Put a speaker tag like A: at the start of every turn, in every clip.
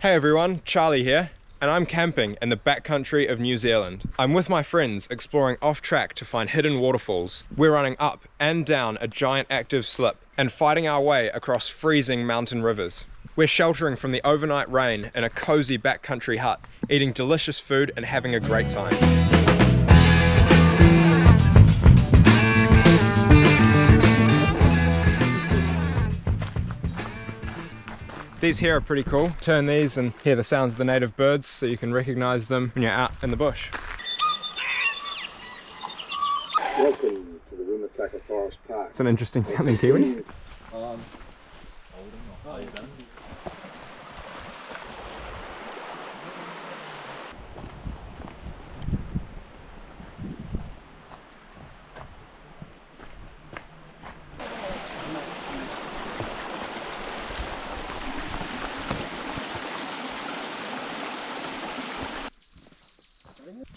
A: Hey everyone, Charlie here, and I'm camping in the backcountry of New Zealand. I'm with my friends exploring off-track to find hidden waterfalls. We're running up and down a giant active slip and fighting our way across freezing mountain rivers. We're sheltering from the overnight rain in a cozy backcountry hut, eating delicious food and having a great time. These here are pretty cool. Turn these and hear the sounds of the native birds so you can recognize them when you're out in the bush.
B: Welcome to the Rimataka Forest Park.
A: It's an interesting sounding kiwi.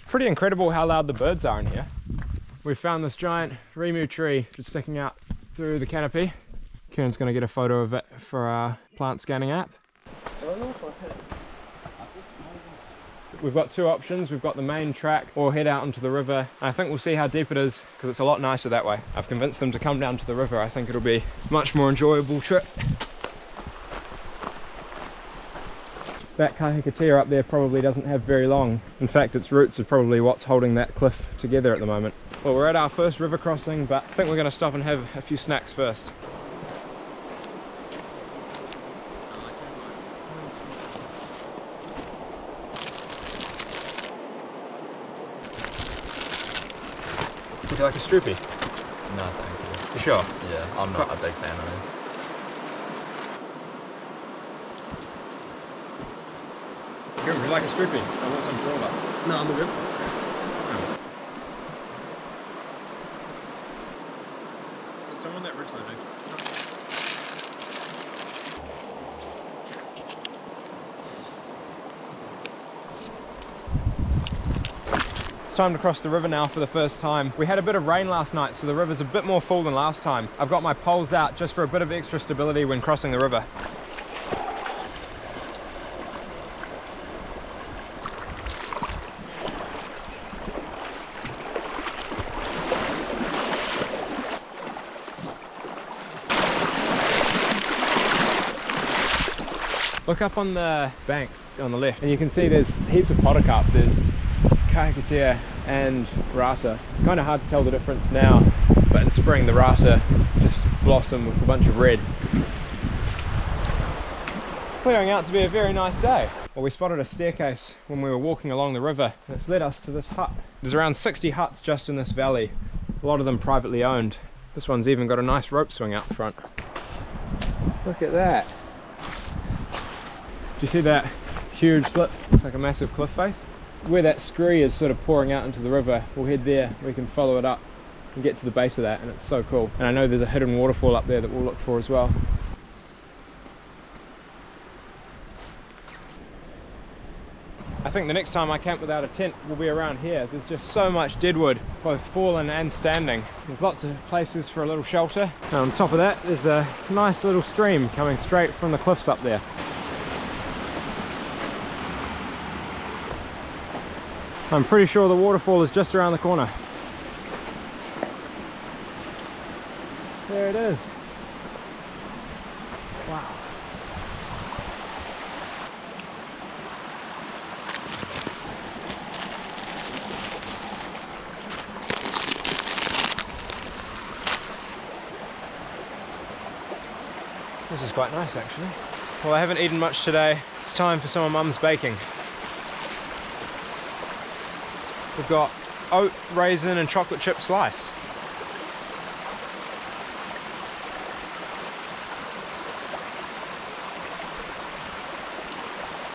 A: Pretty incredible how loud the birds are in here. We found this giant rimu tree just sticking out through the canopy. Kieran's going to get a photo of it for our plant scanning app. We've got two options. We've got the main track or head out into the river. I think we'll see how deep it is because it's a lot nicer that way. I've convinced them to come down to the river. I think it'll be a much more enjoyable trip. That kahikatea up there probably doesn't have very long. In fact, its roots are probably what's holding that cliff together at the moment. Well, we're at our first river crossing, but I think we're going to stop and have a few snacks first. Would you like a stroopy?
C: No, thank you.
A: You sure?
C: Yeah, I'm not a big fan of it.
A: Good, would you like a stroopy? I want some for all of us.
C: No, I'm good.
A: Someone that rich living. It's time to cross the river now for the first time. We had a bit of rain last night, so the river's a bit more full than last time. I've got my poles out just for a bit of extra stability when crossing the river. Look up on the bank on the left and you can see there's heaps of potocarp. There's kahikatea and rata. It's kind of hard to tell the difference now, but in spring the rata just blossom with a bunch of red. It's clearing out to be a very nice day. Well, we spotted a staircase when we were walking along the river and it's led us to this hut. There's around 60 huts just in this valley, a lot of them privately owned. This one's even got a nice rope swing out the front. Look at that. Do you see that huge slip? Looks like a massive cliff face. Where that scree is sort of pouring out into the river, we'll head there, we can follow it up and get to the base of that, and it's so cool. And I know there's a hidden waterfall up there that we'll look for as well. I think the next time I camp without a tent will be around here. There's just so much deadwood, both fallen and standing. There's lots of places for a little shelter. And on top of that, there's a nice little stream coming straight from the cliffs up there. I'm pretty sure the waterfall is just around the corner. There it is. Wow. This is quite nice actually. Well, I haven't eaten much today. It's time for some of Mum's baking. We've got oat, raisin and chocolate chip slice.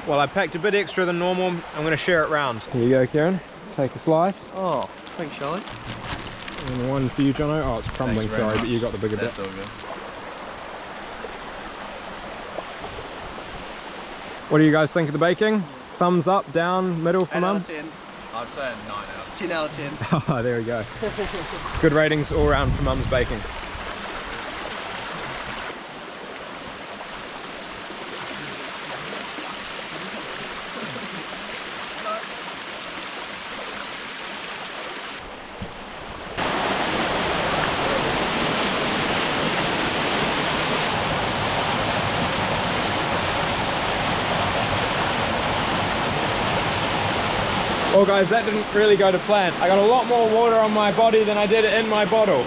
A: Well, I packed a bit extra than normal. I'm going to share it round. Here you go, Kieran. Take a slice.
C: Oh, thanks, Charlie.
A: And one for you, Jono. Oh, it's crumbling, sorry,
C: much.
A: but you got the bigger bit.
C: That's all good.
A: What do you guys think of the baking? Thumbs up, down, middle for Mum?
B: 8 out of 10.
C: I'd say a 9 out.
B: 10 out of 10.
A: Oh, there we go. Good ratings all round for Mum's baking. Well guys, that didn't really go to plan. I got a lot more water on my body than I did in my bottle.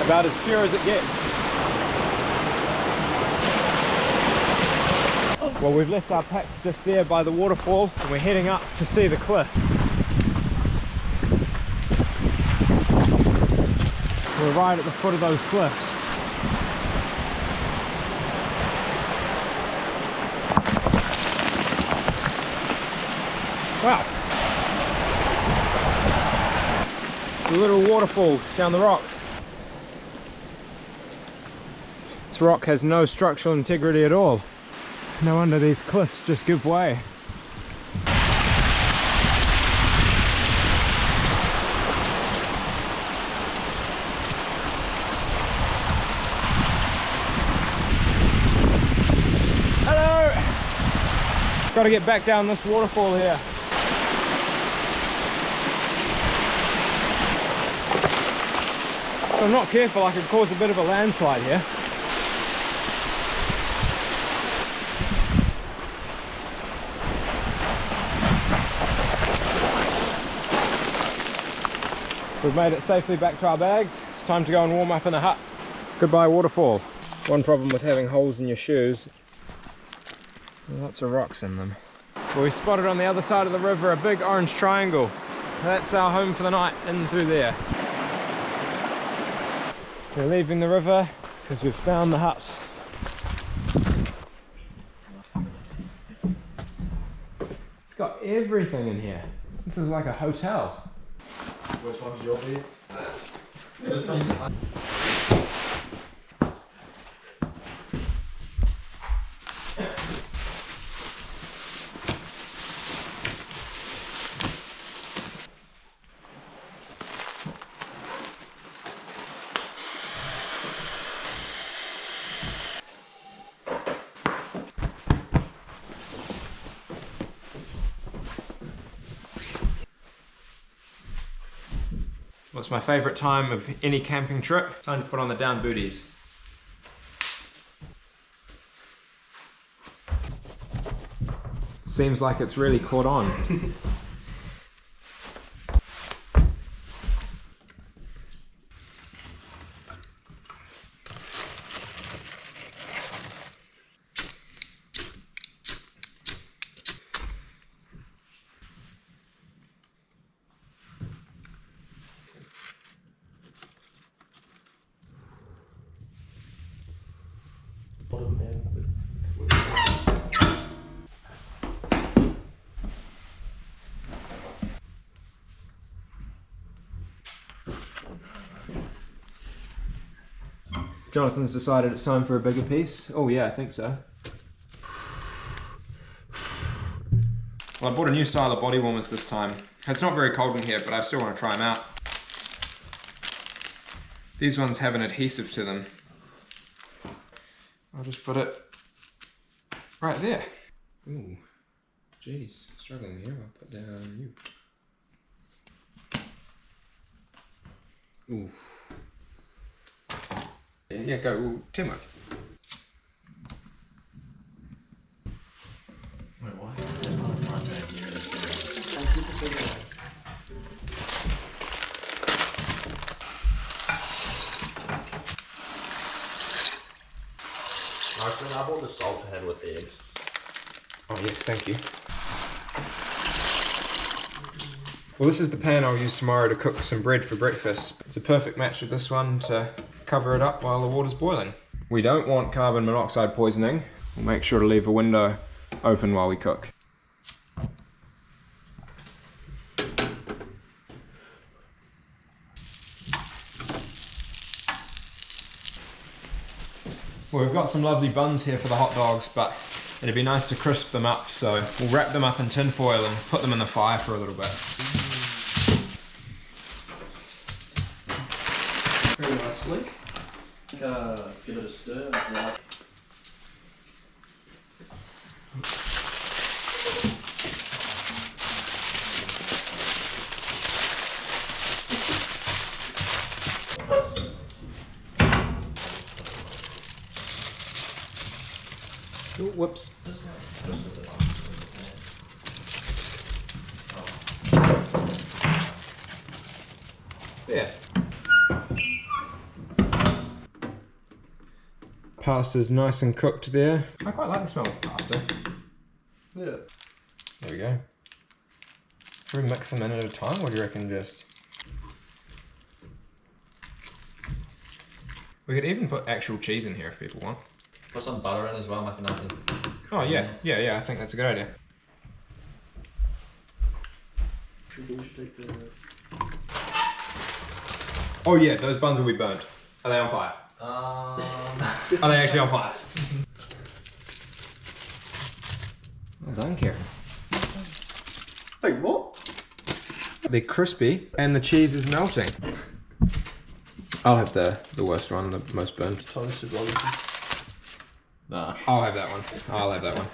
A: About as pure as it gets. Well, we've left our packs just there by the waterfall and we're heading up to see the cliff. We're right at the foot of those cliffs. Wow. A little waterfall down the rocks. This rock has no structural integrity at all. No wonder these cliffs just give way. Hello! Got to get back down this waterfall here. If I'm not careful, I could cause a bit of a landslide here. We've made it safely back to our bags. It's time to go and warm up in the hut. Goodbye waterfall. One problem with having holes in your shoes, lots of rocks in them. Well, we spotted on the other side of the river a big orange triangle. That's our home for the night, in through there. We're leaving the river because we've found the hut. It's got everything in here. This is like a hotel.
C: Which one's your bed? There's some.
A: Well, it's my favourite time of any camping trip. Time to put on the down booties. Seems like it's really caught on. Jonathan's decided it's time for a bigger piece. Oh yeah, I think so. Well, I bought a new style of body warmers this time. It's not very cold in here, but I still want to try them out. These ones have an adhesive to them. I'll just put it right there. Ooh, jeez, struggling here. I'll put down you. Ooh. Yeah, go, Timo.
C: Wait, why is that not right back here? I bought the salt ahead with the eggs.
A: Oh yes, thank you. Well, this is the pan I'll use tomorrow to cook some bread for breakfast. It's a perfect match with this one to cover it up while the water's boiling. We don't want carbon monoxide poisoning. We'll make sure to leave a window open while we cook. Well, we've got some lovely buns here for the hot dogs, but it'd be nice to crisp them up, so we'll wrap them up in tin foil and put them in the fire for a little bit.
C: Very nicely. Give it a stir. Like
A: Ooh, whoops. Yeah. Pasta's nice and cooked there. I quite like the smell of pasta.
C: Yeah.
A: There we go. Should we mix them in at a time, or do you reckon just... We could even put actual cheese in here if people want.
C: Put some butter in as well, make it nice and...
A: Oh yeah, I think that's a good idea.
C: You think we should take the...
A: Oh yeah, those buns will be burnt. Are they on fire? Are they actually on fire? Well done, Karen.
B: Wait, what?
A: They're crispy and the cheese is melting. I'll have the worst one, the most burnt.
C: Toasted one. Nah.
A: I'll have that one. I'll have that one.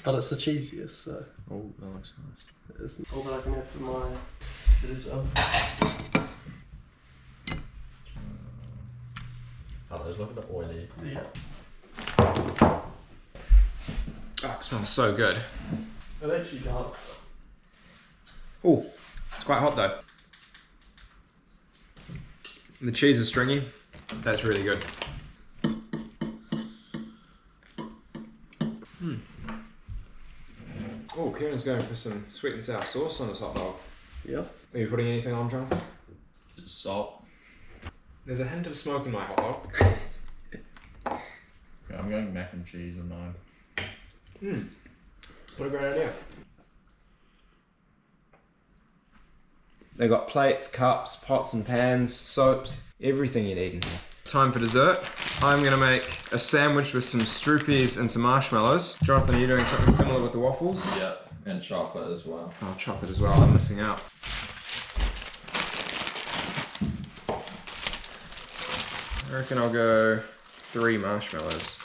C: But it's the cheesiest, so...
D: Oh, that looks nice.
C: It's all that I can have for my... It is... Oh, those look a bit oily. Yeah.
A: Oh, it smells so good.
C: It actually does.
A: Oh, it's quite hot though. The cheese is stringy. That's really good. Oh, Kieran's going for some sweet and sour sauce on his hot dog.
C: Yeah.
A: Are you putting anything on, Jonathan?
C: Just salt.
A: There's a hint of smoke in my hot dog.
D: Okay, I'm going mac and cheese on mine.
A: What a great idea. They've got plates, cups, pots and pans, soaps, everything you need in here. Time for dessert. I'm gonna make a sandwich with some stroopies and some marshmallows. Jonathan, are you doing something similar with the waffles?
D: Yeah, and chocolate as well.
A: Oh, chocolate as well, I'm missing out. I reckon I'll go 3 marshmallows.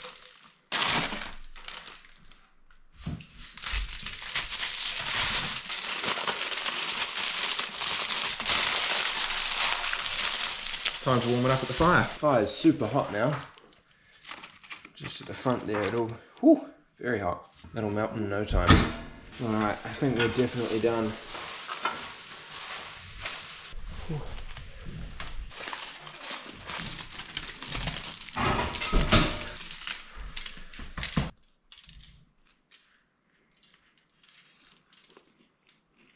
A: Time to warm it up at the fire. Fire's super hot now. Just at the front there, it'll, whew, very hot. That'll melt in no time. Alright, I think we're definitely done.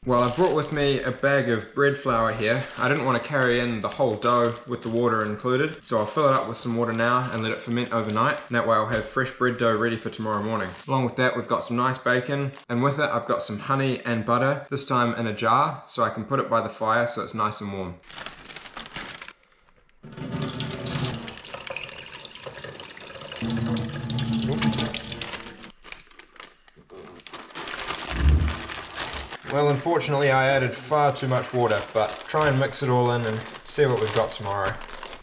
A: Well, I brought with me a bag of bread flour here. I didn't want to carry in the whole dough with the water included, so I'll fill it up with some water now and let it ferment overnight. And that way I'll have fresh bread dough ready for tomorrow morning. Along with that, we've got some nice bacon, and with it I've got some honey and butter, this time in a jar, so I can put it by the fire so it's nice and warm. Well, unfortunately I added far too much water, but try and mix it all in and see what we've got tomorrow.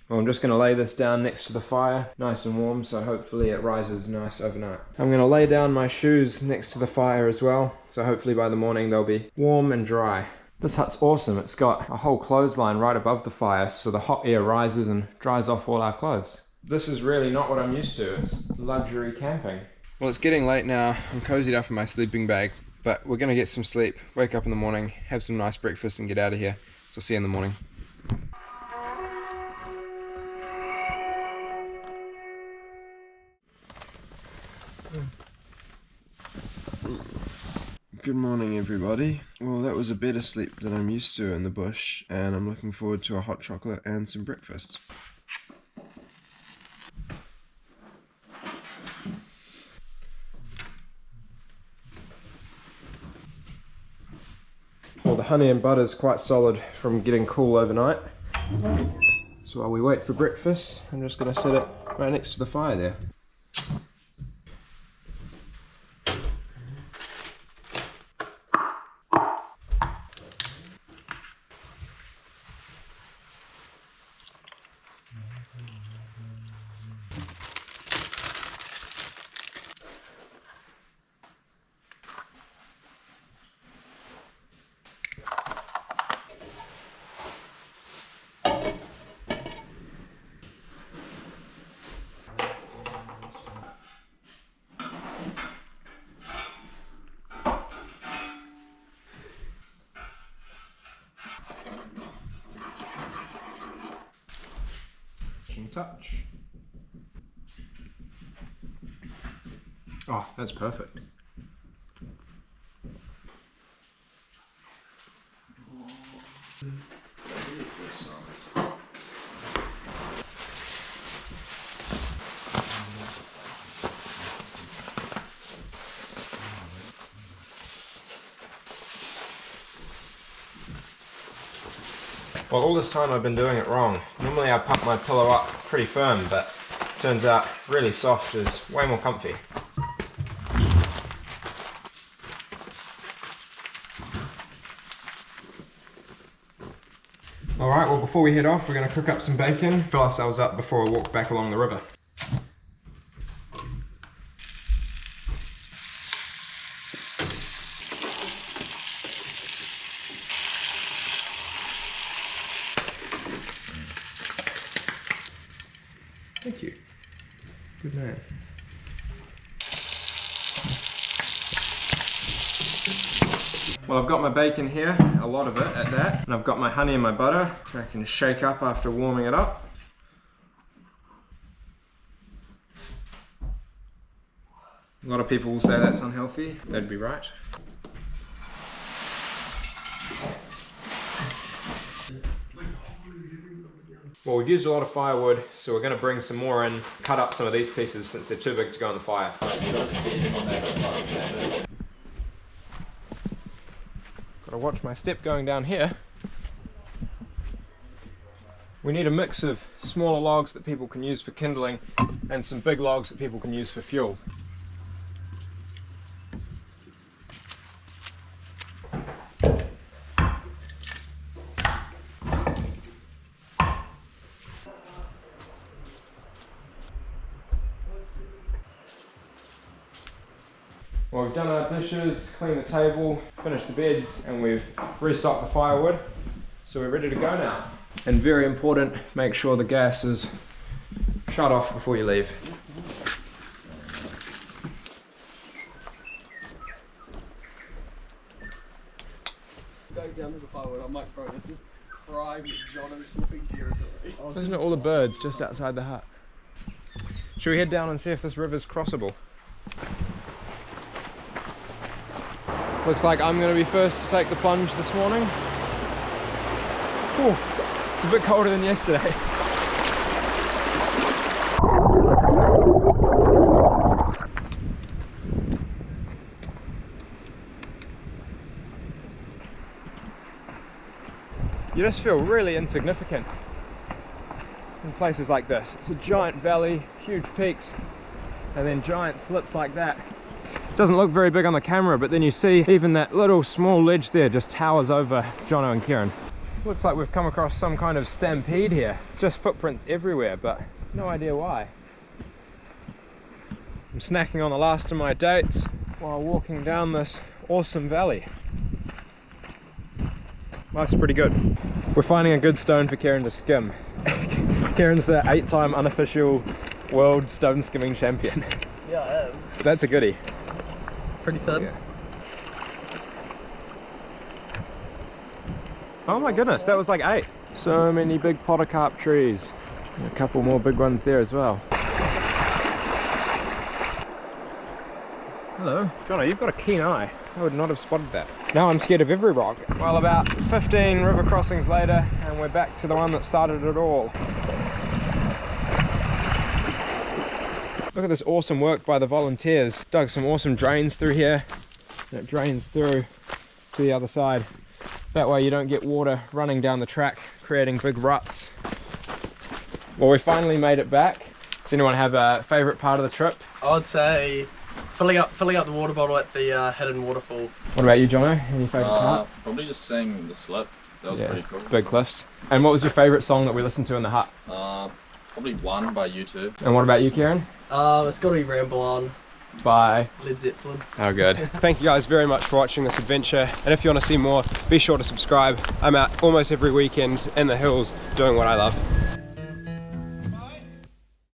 A: Well, I'm just going to lay this down next to the fire, nice and warm, so hopefully it rises nice overnight. I'm going to lay down my shoes next to the fire as well, so hopefully by the morning they'll be warm and dry. This hut's awesome. It's got a whole clothesline right above the fire, so the hot air rises and dries off all our clothes. This is really not what I'm used to. It's luxury camping. Well, it's getting late now. I'm cozied up in my sleeping bag. But we're going to get some sleep, wake up in the morning, have some nice breakfast and get out of here. So see you in the morning. Good morning, everybody. Well, that was a better sleep than I'm used to in the bush, and I'm looking forward to a hot chocolate and some breakfast. Well, the honey and butter is quite solid from getting cool overnight. So while we wait for breakfast, I'm just going to set it right next to the fire there. Finishing touch. Oh, that's perfect. Well, all this time I've been doing it wrong. Normally I pump my pillow up pretty firm, but it turns out really soft is way more comfy. Alright, well before we head off we're going to cook up some bacon, fill ourselves up before we walk back along the river. Thank you. Good man. Well, I've got my bacon here, a lot of it at that, and I've got my honey and my butter, which I can shake up after warming it up. A lot of people will say that's unhealthy. They'd be right. Well, we've used a lot of firewood, so we're going to bring some more in, cut up some of these pieces since they're too big to go in the fire. Gotta watch my step going down here. We need a mix of smaller logs that people can use for kindling and some big logs that people can use for fuel. Well, we've done our dishes, cleaned the table, finished the beds, and we've restocked the firewood. So we're ready to go now. And very important, make sure the gas is shut off before you leave.
C: Going down to the firewood, I'm like, bro, this is prime Jono sniffing territory.
A: Isn't it all the birds just outside the hut? Should we head down and see if this river's crossable? Looks like I'm going to be first to take the plunge this morning. Ooh, it's a bit colder than yesterday. You just feel really insignificant in places like this. It's a giant valley, huge peaks, and then giant slips like that. Doesn't look very big on the camera, but then you see even that little small ledge there just towers over Jono and Kieran. Looks like we've come across some kind of stampede here. Just footprints everywhere, but no idea why. I'm snacking on the last of my dates while walking down this awesome valley. Life's pretty good. We're finding a good stone for Kieran to skim. Kieran's the 8-time unofficial world stone skimming champion.
C: Yeah, I am.
A: That's a goodie.
C: Pretty thin.
A: Yeah. Oh my goodness, that was like 8. So many big podocarp trees. And a couple more big ones there as well. Hello. Jono, you've got a keen eye. I would not have spotted that. Now I'm scared of every rock. Well, about 15 river crossings later, and we're back to the one that started it all. Look at this awesome work by the volunteers. Dug some awesome drains through here. And it drains through to the other side. That way you don't get water running down the track, creating big ruts. Well, we finally made it back. Does anyone have a favourite part of the trip?
C: I'd say filling up the water bottle at the hidden waterfall.
A: What about you, Jono? Any favourite part?
D: Probably just seeing the slip. That was pretty cool.
A: Big cliffs. And what was your favourite song that we listened to in the hut?
D: Probably One by U2.
A: And what about you, Kieran?
C: It's got to be Ramble On.
A: Bye.
C: Led Zeppelin.
A: Oh, good. Thank you guys very much for watching this adventure. And if you want to see more, be sure to subscribe. I'm out almost every weekend in the hills doing what I love.